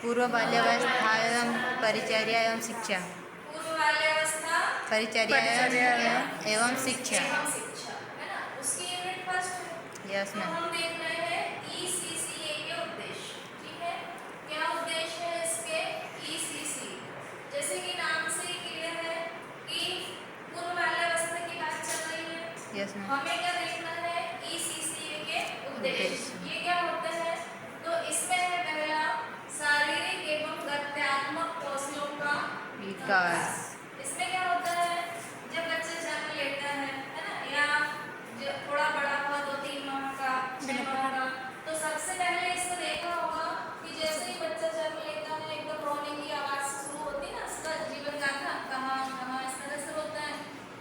पूर्व बाल्यावस्था एवं परिचर्या एवं शिक्षा। पूर्व बाल्यावस्था परिचर्या एवं शिक्षा। है ना, उसकी यूनिट फर्स्ट है। यस तो मैम। हम देख रहे हैं ECCA के उद्देश्य। ठीक है, क्या उद्देश्य है इसके? ECC जैसे कि नाम से ही क्लियर है कि पूर्व बाल्यावस्था की बात चल रही है। Yes ma'am. हमें क्या देखना है? ECCA के उद्देश्य। उद्देश्य। ये क्या होता है? तो इसमें है पहला, शारीरिक एवं गत्यात्मक कौशलों का विकास। इसमें क्या होता है? जब बच्चा जन्म लेता है ना, या जब थोड़ा बड़ा हुआ 2-3 माह का, 6 माह का, तो सबसे पहले इसको देखा होगा कि जैसे ही बच्चा जन्म लेता है एकदम रोने की आवाज शुरू होती है ना, उसका जीवन गाथा कहाँ कहाँ इस तरह से होता है।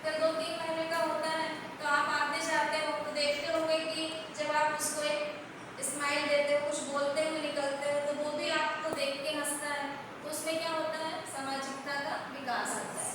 फिर 2-3 महीने का होता है तो आप आते जाते हो तो देखते होंगे कि जब आप उसको एक स्माइल देते हो, कुछ बोलते हुए निकलते हो, तो वो भी आपको देख के हंसता है। तो उसमें क्या होता है? सामाजिकता का विकास होता है।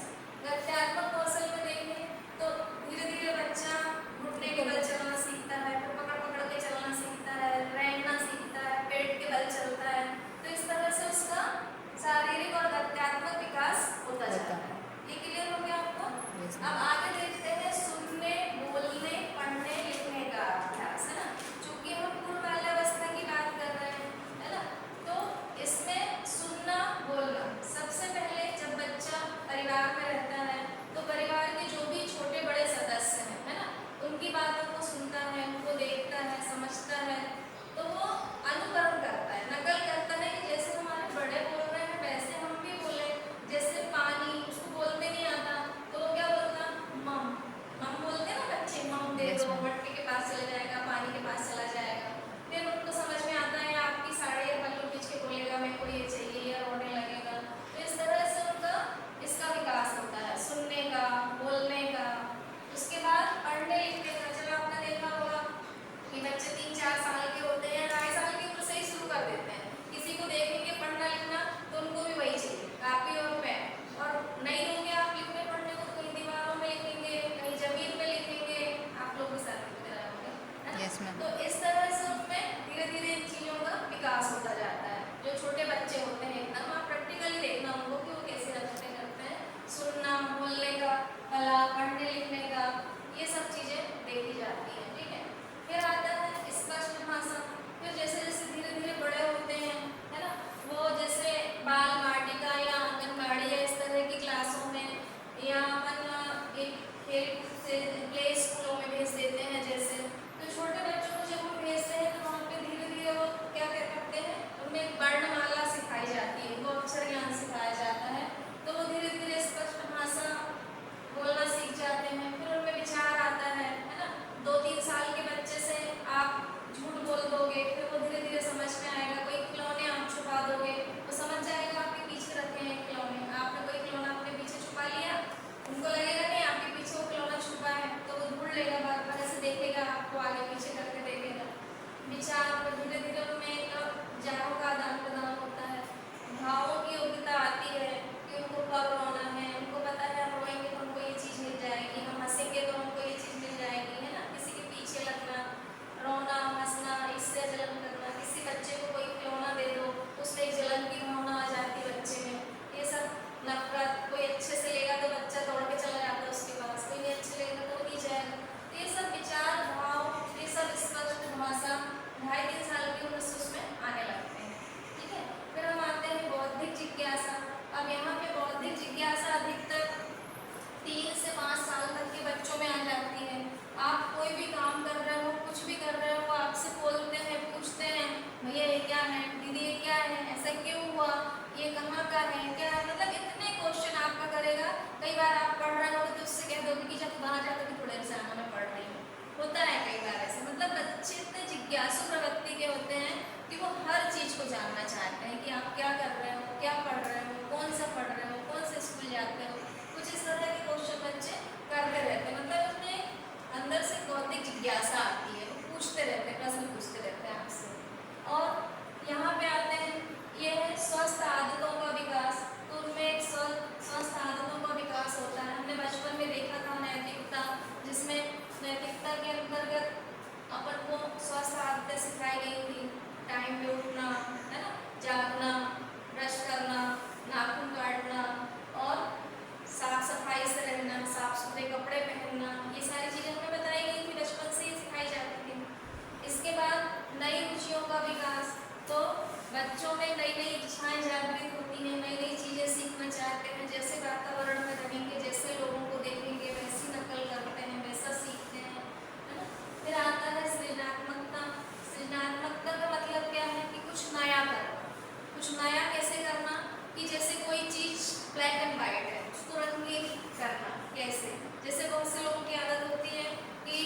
करना कैसे। जैसे बहुत से लोगों की आदत होती है कि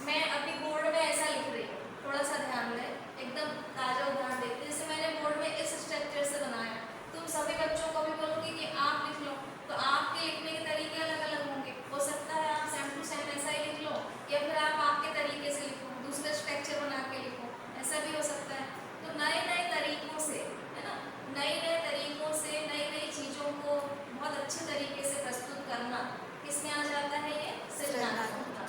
मैं अभी बोर्ड में ऐसा लिख रही हूँ, थोड़ा सा ध्यान दें, एकदम ताजा उदाहरण देखते हैं। जैसे मैंने बोर्ड में इस स्ट्रक्चर से बनाया, तुम सभी बच्चों को भी बोलोगी कि आप लिख लो, तो आपके लिखने के तरीके अलग अलग होंगे। हो सकता है आप सेम टू सेम ऐसा ही लिख लो, या फिर आप आपके तरीके से लिखो, दूसरा स्ट्रक्चर बना के लिखो, ऐसा भी हो सकता है। तो नए नए तरीकों से, है ना, नए नए तरीकों से नई नई चीज़ों को बहुत अच्छे तरीके से प्रस्तुत करना किसमें आ जाता है, ये सृजनात्मकता।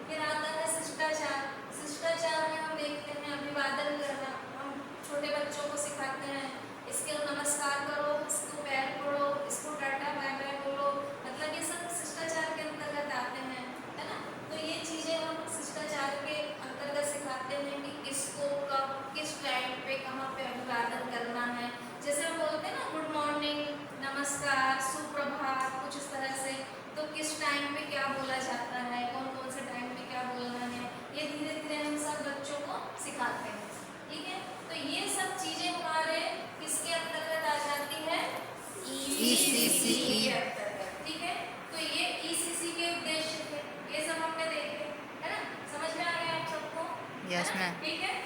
फिर आता है शिष्टाचार। शिष्टाचार में हम देखते हैं अभिवादन करना, हम छोटे बच्चों को सिखाते हैं, इसके नमस्कार करो, इसको पैर पड़ो, इसको टाटा बाय बाय बोलो, मतलब ये सब शिष्टाचार के अंतर्गत आते हैं, है ना। तो ये चीज़ें हम शिष्टाचार के अंतर्गत सिखाते हैं कि किसको कब किस टाइम पे कहाँ पे अभिवादन करना है। जैसे हम बोलते हैं ना गुड मॉर्निंग, नमस्कार, सुप्रभात, कुछ इस तरह से, तो किस टाइम पे क्या बोला जाता है, कौन कौन से टाइम पे क्या बोलना है, ये धीरे धीरे हम सब बच्चों को सिखाते हैं, ठीक है। तो ये सब चीज़ें हमारे किसके अंतर्गत आ जाती है, ECC के अंतर्गत, ठीक है। तो ये ECC के उद्देश्य थे, ये सब हमने देखे, है ना, समझ में आ गया आप सबको? Yes ma'am. ठीक है।